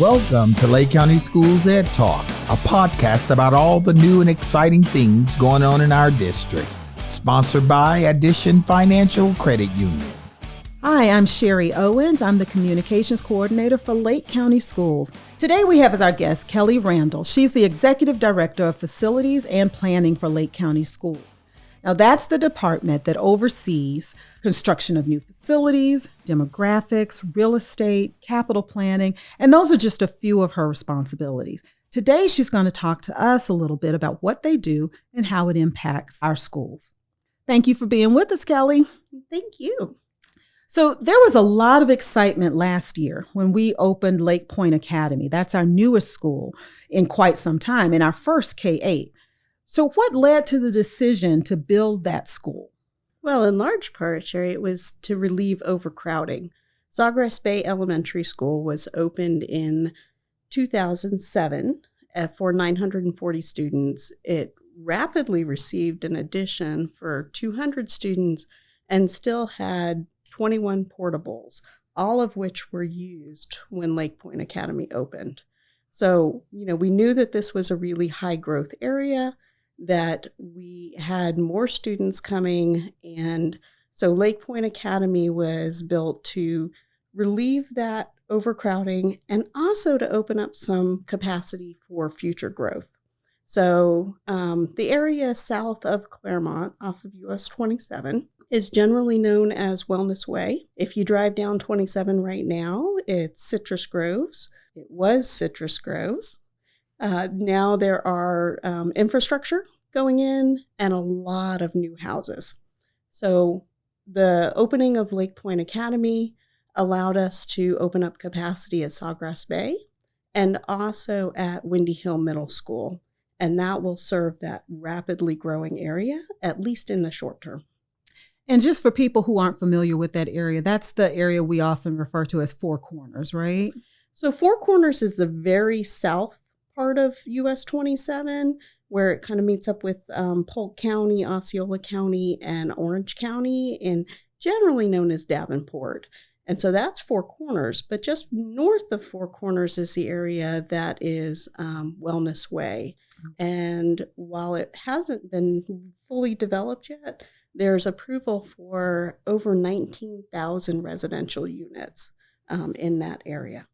Welcome to Lake County Schools Ed Talks, a podcast about all the new and exciting things going on in our district. Sponsored by Addition Financial Credit Union. Hi, I'm Sherry Owens. I'm the Communications Coordinator for Lake County Schools. Today we have as our guest Kelly Randall. She's the Executive Director of Facilities and Planning for Lake County Schools. Now that's the department that oversees construction of new facilities, demographics, real estate, capital planning, and those are just a few of her responsibilities. Today she's going to talk to us a little bit about what they do and how it impacts our schools. Thank you for being with us, Kelly. Thank you. So there was a lot of excitement last year when we opened Lake Point Academy. That's our newest school in quite some time, and our first K-8. So what led to the decision to build that school? Well, in large part, Sherry, it was to relieve overcrowding. Sawgrass Bay Elementary School was opened in 2007 for 940 students. It rapidly received an addition for 200 students and still had 21 portables, all of which were used when Lake Point Academy opened. So, we knew that this was a really high growth area, that we had more students coming. And so Lake Point Academy was built to relieve that overcrowding and also to open up some capacity for future growth. So the area south of Claremont off of US 27 is generally known as Wellness Way. If you drive down 27 right now, it's Citrus Groves. It was Citrus Groves. Now there are infrastructure going in and a lot of new houses. So the opening of Lake Point Academy allowed us to open up capacity at Sawgrass Bay and also at Windy Hill Middle School. And that will serve that rapidly growing area, at least in the short term. And just for people who aren't familiar with that area, that's the area we often refer to as Four Corners, right? So Four Corners is the very south part of US 27, where it kind of meets up with Polk County, Osceola County, and Orange County, and generally known as Davenport. And so that's Four Corners, but just north of Four Corners is the area that is Wellness Way. And while it hasn't been fully developed yet, there's approval for over 19,000 residential units in that area.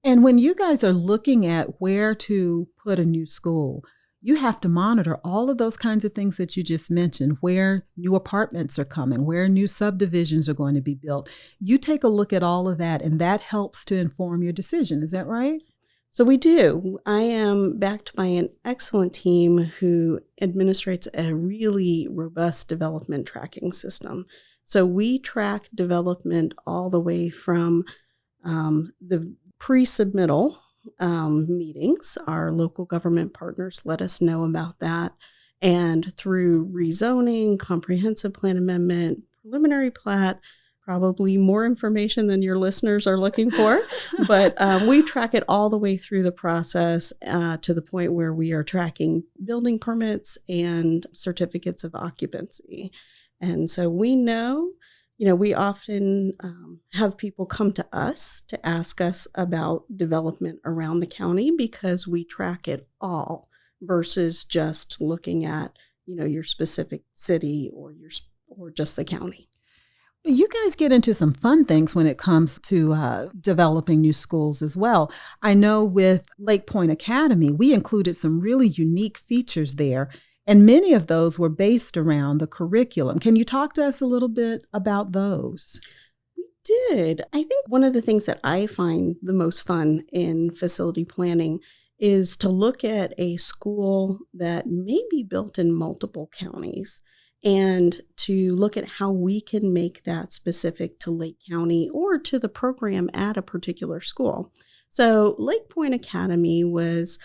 And when you guys are looking at where to put a new school, you have to monitor all of those kinds of things that you just mentioned, where new apartments are coming, where new subdivisions are going to be built. You take a look at all of that, and that helps to inform your decision. Is that right? So we do. I am backed by an excellent team who administrates a really robust development tracking system. So we track development all the way from the pre-submittal meetings. Our local government partners let us know about that. And through rezoning, comprehensive plan amendment, preliminary plat, probably more information than your listeners are looking for. But we track it all the way through the process to the point where we are tracking building permits and certificates of occupancy. And so we know, we often have people come to us to ask us about development around the county because we track it all versus just looking at, your specific city or just the county. You guys get into some fun things when it comes to developing new schools as well. I know with Lake Point Academy, we included some really unique features there. And many of those were based around the curriculum. Can you talk to us a little bit about those? We did. I think one of the things that I find the most fun in facility planning is to look at a school that may be built in multiple counties and to look at how we can make that specific to Lake County or to the program at a particular school. So Lake Point Academy was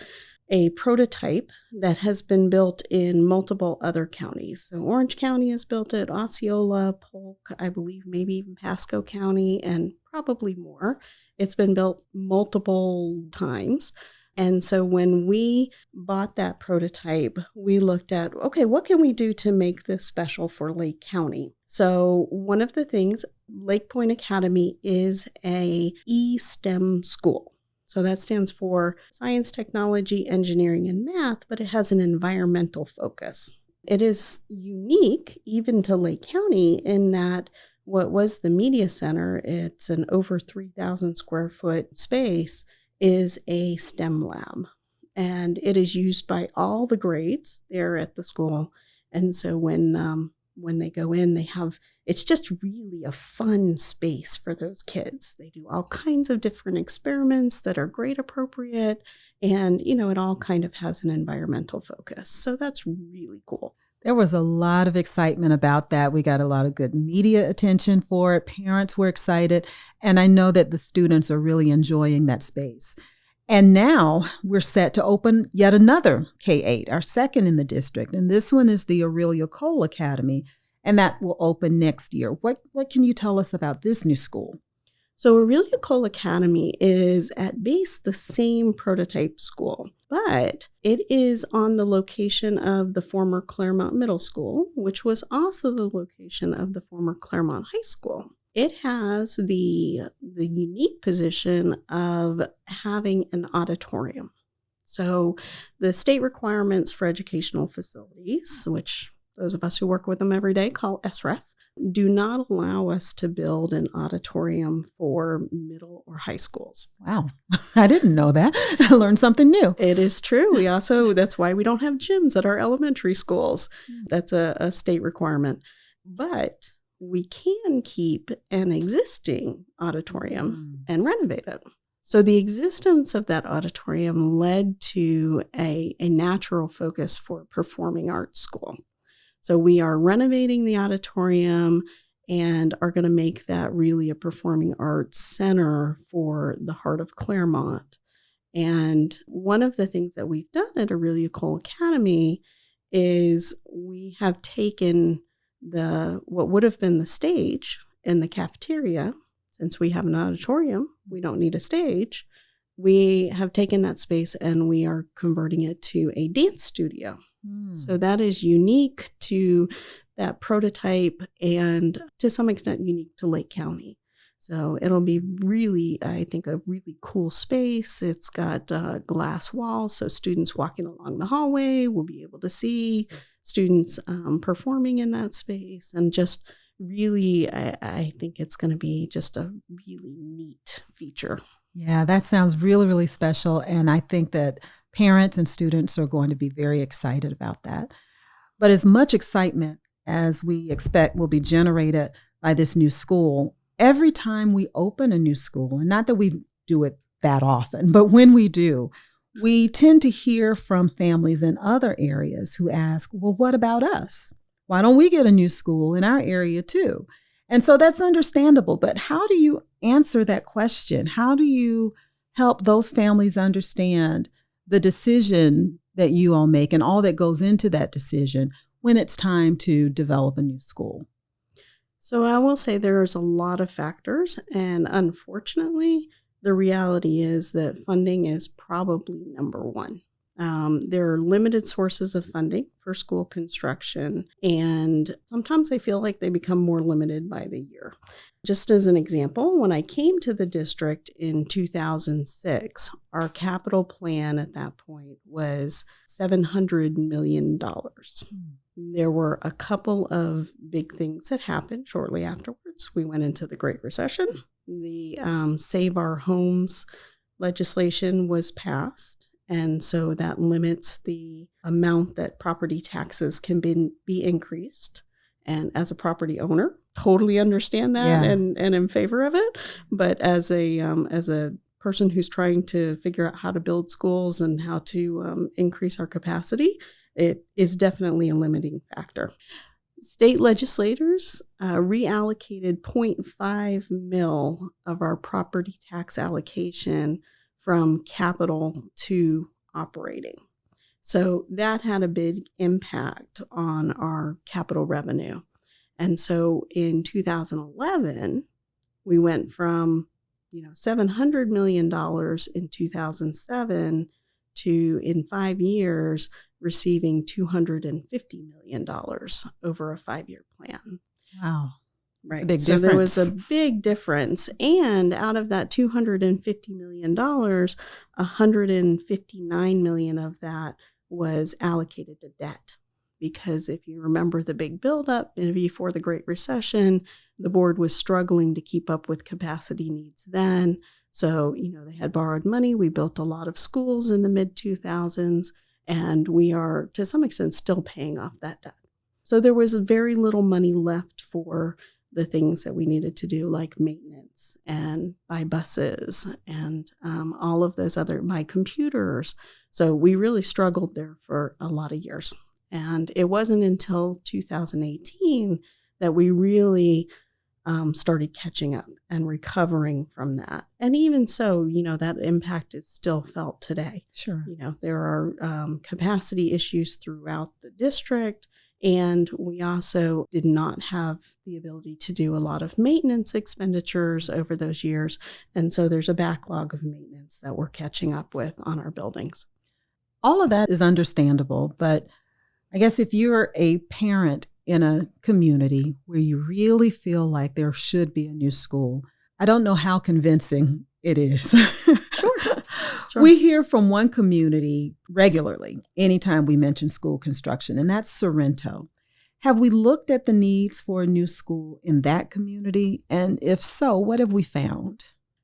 a prototype that has been built in multiple other counties. So Orange County has built it, Osceola, Polk, I believe maybe even Pasco County, and probably more. It's been built multiple times. And so when we bought that prototype, we looked at, okay, what can we do to make this special for Lake County? So one of the things, Lake Point Academy is a E-STEM school. So that stands for science, technology, engineering, and math, but it has an environmental focus. It is unique even to Lake County in that what was the media center, it's an over 3,000 square foot space, is a STEM lab. And it is used by all the grades there at the school. And so when they go in, it's just really a fun space for those kids. They do all kinds of different experiments that are grade appropriate. And, it all kind of has an environmental focus. So that's really cool. There was a lot of excitement about that. We got a lot of good media attention for it. Parents were excited. And I know that the students are really enjoying that space. And now we're set to open yet another K-8, our second in the district. And this one is the Aurelia Cole Academy. And that will open next year. What can you tell us about this new school? So Aurelia Cole Academy is at base the same prototype school, but it is on the location of the former Claremont Middle School, which was also the location of the former Claremont High School. It has the unique position of having an auditorium. So the state requirements for educational facilities, which those of us who work with them every day call SREF, do not allow us to build an auditorium for middle or high schools. Wow. I didn't know that. I learned something new. It is true. That's why we don't have gyms at our elementary schools. That's a state requirement. But we can keep an existing auditorium and renovate it. So the existence of that auditorium led to a natural focus for performing arts school. So we are renovating the auditorium and are going to make that really a performing arts center for the heart of Claremont. And one of the things that we've done at Aurelia Cole Academy is we have taken what would have been the stage in the cafeteria. Since we have an auditorium, we don't need a stage. We have taken that space and we are converting it to a dance studio. So that is unique to that prototype and to some extent unique to Lake County. So it'll be really, I think, a really cool space. It's got glass walls, so students walking along the hallway will be able to see students performing in that space. And just really, I think it's going to be just a really neat feature. Yeah, that sounds really, really special. And I think that parents and students are going to be very excited about that. But as much excitement as we expect will be generated by this new school, every time we open a new school, and not that we do it that often, but when we do, we tend to hear from families in other areas who ask, well, what about us? Why don't we get a new school in our area too? And so that's understandable. But how do you answer that question? How do you help those families understand the decision that you all make and all that goes into that decision when it's time to develop a new school? So I will say there's a lot of factors, and unfortunately, the reality is that funding is probably number one. There are limited sources of funding for school construction, and sometimes I feel like they become more limited by the year. Just as an example, when I came to the district in 2006, our capital plan at that point was $700 million. There were a couple of big things that happened shortly afterwards. We went into the Great Recession. The Save Our Homes legislation was passed. And so that limits the amount that property taxes can be increased. And as a property owner, totally understand that and in favor of it. But as a person who's trying to figure out how to build schools and how to increase our capacity, it is definitely a limiting factor. State legislators reallocated 0.5 mil of our property tax allocation from capital to operating. So that had a big impact on our capital revenue. And so in 2011, we went from $700 million in 2007 to, in 5 years, receiving $250 million over a 5-year plan. Wow. Right. A big so difference. there was a big difference. And out of that $250 million, $159 million of that was allocated to debt. Because if you remember the big buildup before the Great Recession, the board was struggling to keep up with capacity needs then. So, they had borrowed money. We built a lot of schools in the mid-2000s, and we are, to some extent, still paying off that debt. So there was very little money left for the things that we needed to do, like maintenance and buy buses and all of those buy computers. So we really struggled there for a lot of years. And it wasn't until 2018 that we really started catching up and recovering from that. And even so, that impact is still felt today. Sure. There are capacity issues throughout the district. And we also did not have the ability to do a lot of maintenance expenditures over those years. And so there's a backlog of maintenance that we're catching up with on our buildings. All of that is understandable, but I guess if you're a parent in a community where you really feel like there should be a new school, I don't know how convincing it is. Sure. We hear from one community regularly anytime we mention school construction, and that's Sorrento. Have we looked at the needs for a new school in that community? And if so, what have we found?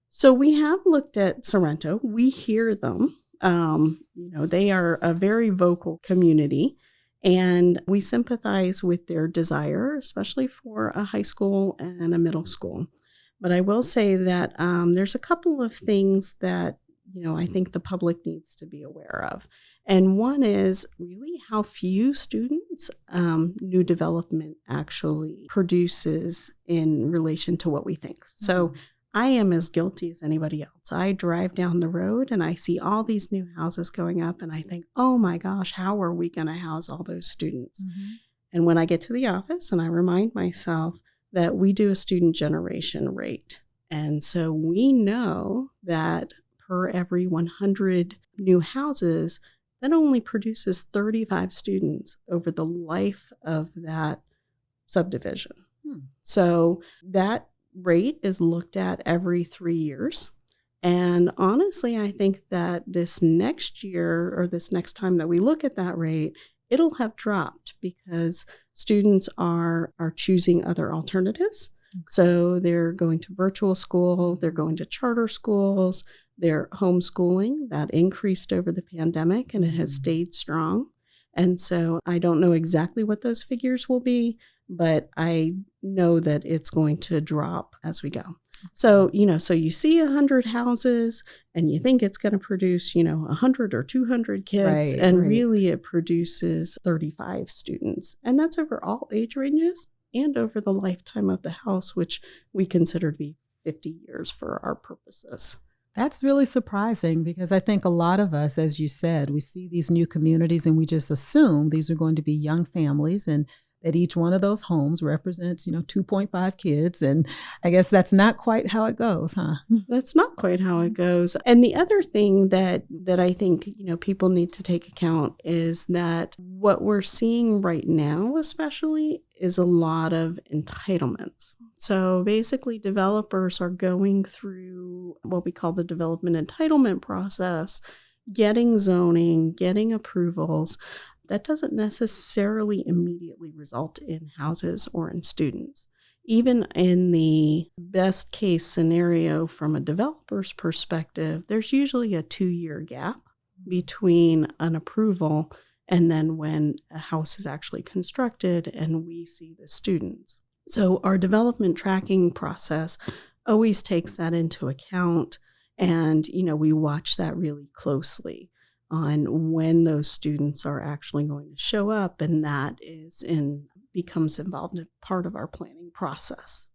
So we have looked at Sorrento. We hear them. They are a very vocal community. And we sympathize with their desire, especially for a high school and a middle school. But I will say that there's a couple of things that, I think the public needs to be aware of. And one is really how few students new development actually produces in relation to what we think. So I am as guilty as anybody else. I drive down the road and I see all these new houses going up and I think, oh my gosh, how are we going to house all those students? Mm-hmm. And when I get to the office and I remind myself that we do a student generation rate. And so we know that per every 100 new houses, that only produces 35 students over the life of that subdivision. So that rate is looked at every 3 years. And honestly, I think that this next year or this next time that we look at that rate, it'll have dropped because students are choosing other alternatives. So they're going to virtual school, they're going to charter schools, they're homeschooling. That increased over the pandemic and it has stayed strong. And so I don't know exactly what those figures will be, but I know that it's going to drop as we go. So, so you see 100 houses and you think it's going to produce, 100 or 200 kids, and really it produces 35 students. And that's over all age ranges and over the lifetime of the house, which we consider to be 50 years for our purposes. That's really surprising because I think a lot of us, as you said, we see these new communities and we just assume these are going to be young families and that each one of those homes represents, 2.5 kids. And I guess that's not quite how it goes, huh? That's not quite how it goes. And the other thing that I think, people need to take account is that what we're seeing right now, especially, is a lot of entitlements. So basically, developers are going through what we call the development entitlement process, getting zoning, getting approvals. That doesn't necessarily immediately result in houses or in students. Even in the best case scenario from a developer's perspective, there's usually a 2-year gap between an approval and then when a house is actually constructed and we see the students. So our development tracking process always takes that into account, and we watch that really closely on when those students are actually going to show up, and that becomes involved in part of our planning process.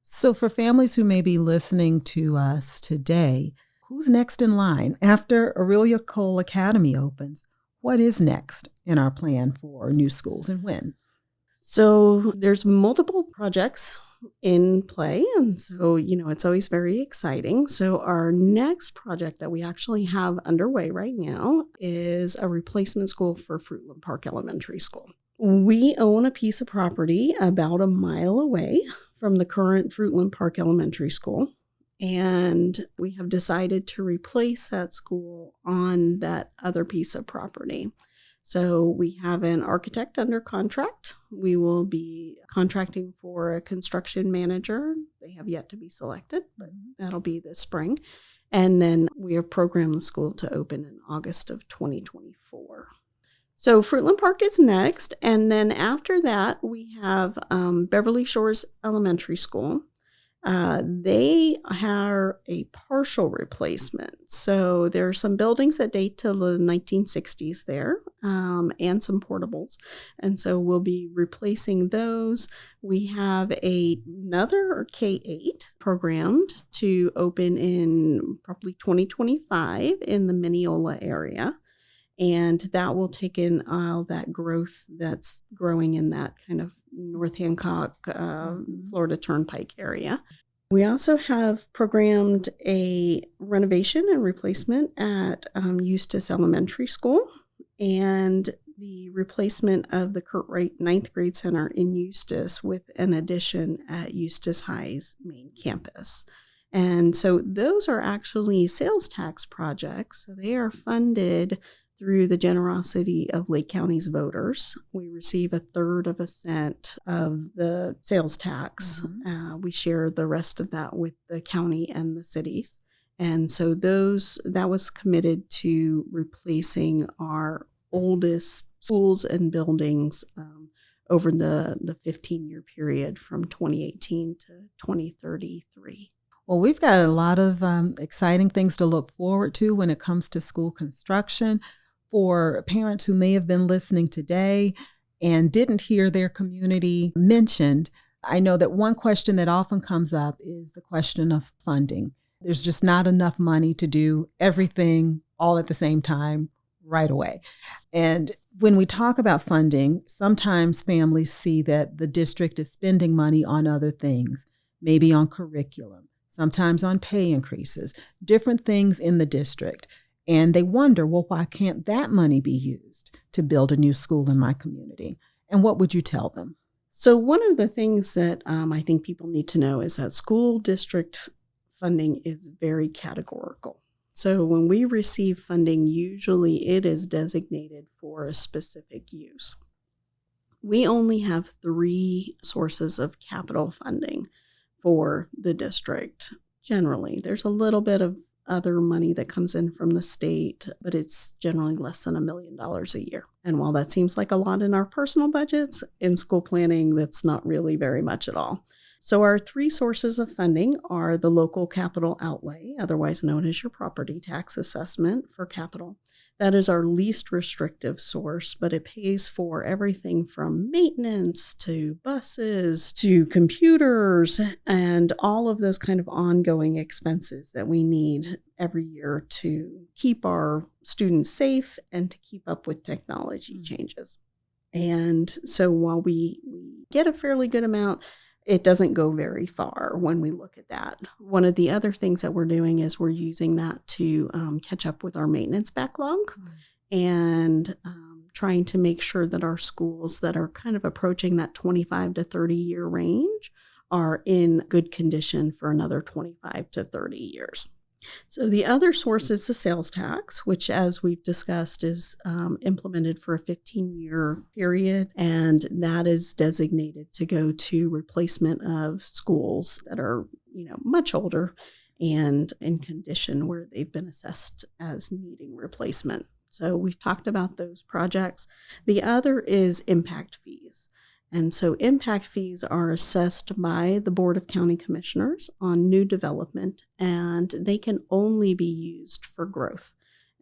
So for families who may be listening to us today, who's next in line? After Aurelia Cole Academy opens, what is next in our plan for new schools and when? So there's multiple projects in play. And so, it's always very exciting. So our next project that we actually have underway right now is a replacement school for Fruitland Park Elementary School. We own a piece of property about a mile away from the current Fruitland Park Elementary School. And we have decided to replace that school on that other piece of property. So we have an architect under contract. We will be contracting for a construction manager. They have yet to be selected, but that'll be this spring. And then we have programmed the school to open in August of 2024. So Fruitland Park is next. And then after that, we have Beverly Shores Elementary School. They are a partial replacement. So there are some buildings that date to the 1960s there, and some portables. And so we'll be replacing those. We have another K-8 programmed to open in probably 2025 in the Mineola area. And that will take in all that growth that's growing in that kind of North Hancock, Florida Turnpike area. We also have programmed a renovation and replacement at Eustis Elementary School, and the replacement of the Kurt Wright 9th grade center in Eustis with an addition at Eustis High's main campus. And so those are actually sales tax projects. So they are funded through the generosity of Lake County's voters. We receive 1/3 of a cent of the sales tax. We share the rest of that with the county and the cities. And so that was committed to replacing our oldest schools and buildings over the 15-year period from 2018 to 2033. Well, we've got a lot of exciting things to look forward to when it comes to school construction. For parents who may have been listening today and didn't hear their community mentioned, I know that one question that often comes up is the question of funding. There's just not enough money to do everything all at the same time right away. And when we talk about funding, sometimes families see that the district is spending money on other things, maybe on curriculum, sometimes on pay increases, different things in the district. And they wonder, well, why can't that money be used to build a new school in my community? And what would you tell them? So one of the things that I think people need to know is that school district funding is very categorical. So when we receive funding, usually it is designated for a specific use. We only have 3 sources of capital funding for the district. Generally, there's a little bit of other money that comes in from the state, but it's generally less than $1 million a year. And while that seems like a lot in our personal budgets, in school planning, that's not really very much at all. So our 3 sources of funding are the local capital outlay, otherwise known as your property tax assessment for capital. That is our least restrictive source, but it pays for everything from maintenance to buses to computers and all of those kind of ongoing expenses that we need every year to keep our students safe and to keep up with technology changes. And so while we get a fairly good amount, it doesn't go very far when we look at that. One of the other things that we're doing is we're using that to catch up with our maintenance backlog and trying to make sure that our schools that are kind of approaching that 25 to 30 year range are in good condition for another 25 to 30 years. So the other source is the sales tax, which, as we've discussed, is implemented for a 15-year period, and that is designated to go to replacement of schools that are, much older and in condition where they've been assessed as needing replacement. So we've talked about those projects. The other is impact fees. And so impact fees are assessed by the Board of County Commissioners on new development, and they can only be used for growth.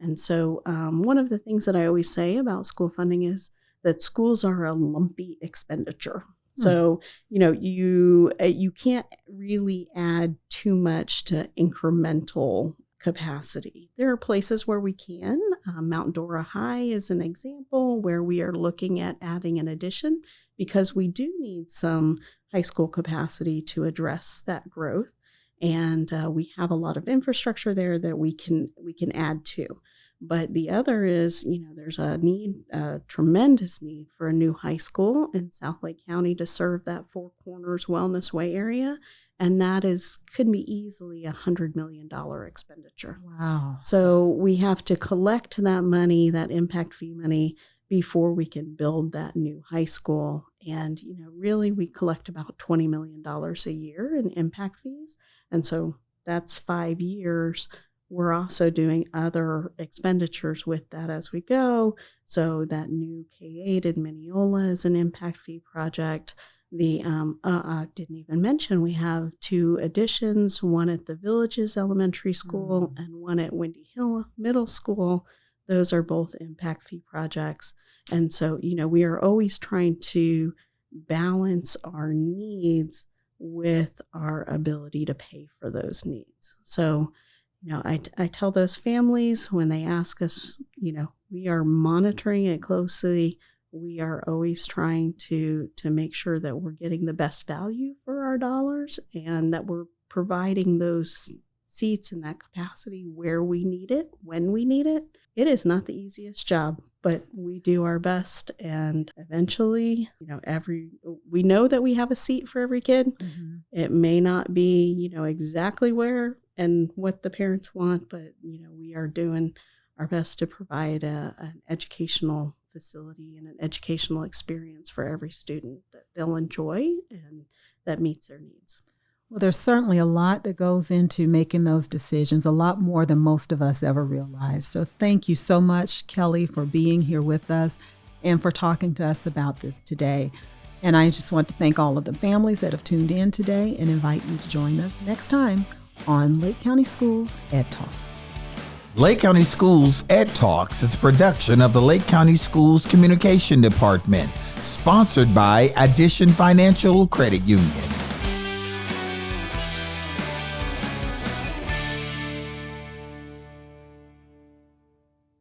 And so one of the things that I always say about school funding is that schools are a lumpy expenditure. So, you can't really add too much to incremental capacity. There are places where we can. Mount Dora High is an example where we are looking at adding an addition because we do need some high school capacity to address that growth. And we have a lot of infrastructure there that we can add to. But the other is, there's a tremendous need for a new high school in South Lake County to serve that Four Corners Wellness Way area. And that could be easily $100 million expenditure. Wow. So we have to collect that money, that impact fee money, before we can build that new high school. And, really we collect about $20 million a year in impact fees. And so that's 5 years. We're also doing other expenditures with that as we go. So that new K-8 in Mineola is an impact fee project. I didn't even mention we have 2 additions, one at the Villages Elementary School and one at Windy Hill Middle School. Those are both impact fee projects. And so, we are always trying to balance our needs with our ability to pay for those needs. So, I tell those families when they ask us, we are monitoring it closely. We are always trying to make sure that we're getting the best value for our dollars and that we're providing those seats in that capacity where we need it, when we need it. It is not the easiest job, but we do our best. And eventually, we know that we have a seat for every kid. Mm-hmm. It may not be, exactly where and what the parents want, but, we are doing our best to provide an educational facility and an educational experience for every student that they'll enjoy and that meets their needs. Well, there's certainly a lot that goes into making those decisions, a lot more than most of us ever realize. So thank you so much, Kelly, for being here with us and for talking to us about this today. And I just want to thank all of the families that have tuned in today and invite you to join us next time on Lake County Schools Ed Talks. Lake County Schools Ed Talks is a production of the Lake County Schools Communication Department, sponsored by Addition Financial Credit Union.